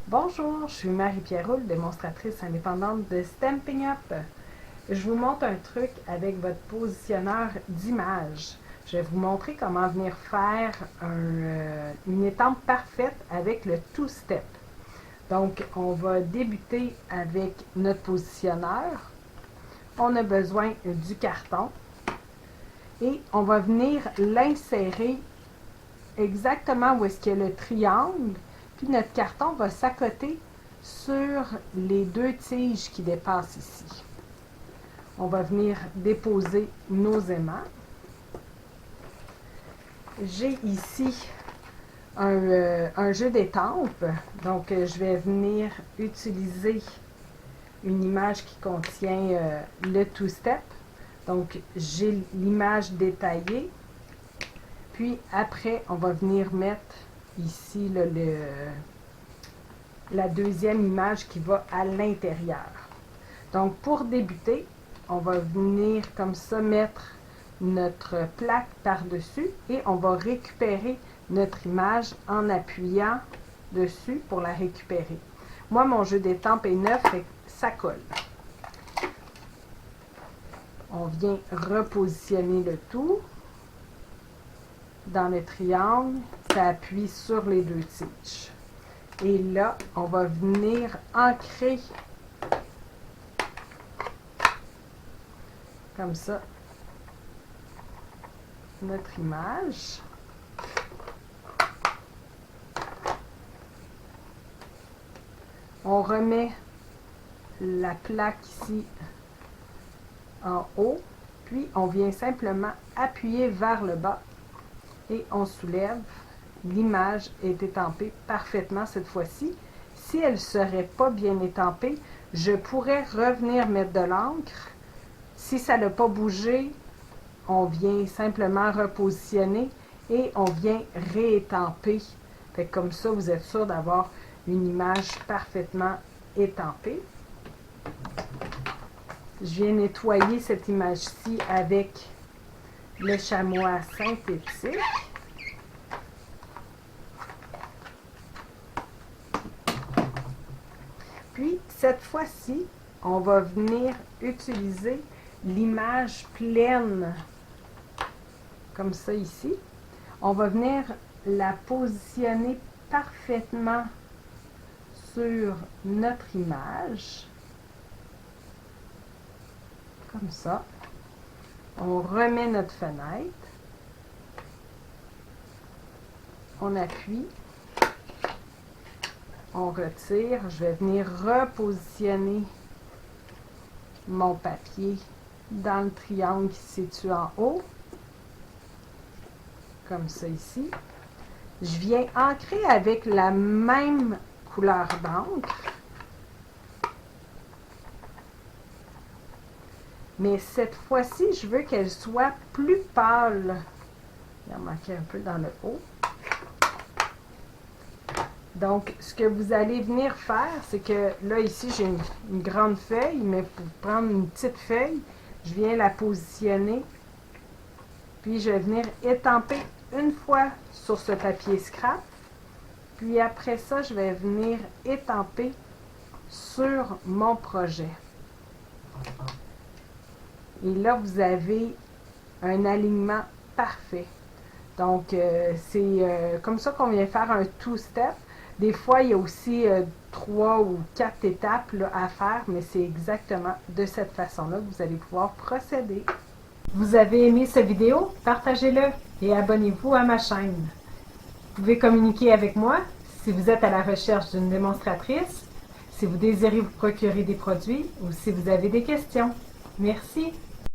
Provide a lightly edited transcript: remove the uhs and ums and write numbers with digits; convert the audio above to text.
Bonjour, je suis Marie-Pierre Roule, démonstratrice indépendante de Stampin' Up. Je vous montre un truc avec votre positionneur d'image. Je vais vous montrer comment venir faire une étampe parfaite avec le two-step. Donc, on va débuter avec notre positionneur. On a besoin du carton et on va venir l'insérer exactement où est-ce qu'il y a le triangle. Puis notre carton va s'accoter sur les deux tiges qui dépassent ici. On va venir déposer nos aimants. J'ai ici un jeu d'étampes. Donc, je vais venir utiliser une image qui contient le two-step. Donc, j'ai l'image détaillée. Puis après, on va venir mettre ici la deuxième image qui va à l'intérieur. Donc, pour débuter, on va venir comme ça mettre notre plaque par-dessus et on va récupérer notre image en appuyant dessus pour la récupérer. Moi, mon jeu d'étampes est neuf, et ça colle. On vient repositionner le tout dans le triangle, ça appuie sur les deux tiges. Et là, on va venir ancrer comme ça notre image. On remet la plaque ici en haut, puis on vient simplement appuyer vers le bas et on soulève. L'image est étampée parfaitement cette fois-ci. Si elle ne serait pas bien étampée, je pourrais revenir mettre de l'encre. Si ça n'a pas bougé, on vient simplement repositionner et on vient réétamper. Fait que comme ça, vous êtes sûr d'avoir une image parfaitement étampée. Je viens nettoyer cette image-ci avec le chamois synthétique. Puis, cette fois-ci, on va venir utiliser l'image pleine, comme ça ici. On va venir la positionner parfaitement sur notre image, comme ça. On remet notre fenêtre. On appuie. On retire. Je vais venir repositionner mon papier dans le triangle qui se situe en haut. Comme ça ici. Je viens ancrer avec la même couleur d'encre. Mais cette fois-ci, je veux qu'elle soit plus pâle. Il en manquait un peu dans le haut. Donc, ce que vous allez venir faire, c'est que là, ici, j'ai une grande feuille, mais pour prendre une petite feuille, je viens la positionner. Puis, je vais venir étamper une fois sur ce papier scrap. Puis, après ça, je vais venir étamper sur mon projet. Et là, vous avez un alignement parfait. Donc, c'est comme ça qu'on vient faire un two-step. Des fois, il y a aussi 3 ou 4 étapes là, à faire, mais c'est exactement de cette façon-là que vous allez pouvoir procéder. Vous avez aimé cette vidéo? Partagez-le et abonnez-vous à ma chaîne. Vous pouvez communiquer avec moi si vous êtes à la recherche d'une démonstratrice, si vous désirez vous procurer des produits ou si vous avez des questions. Merci!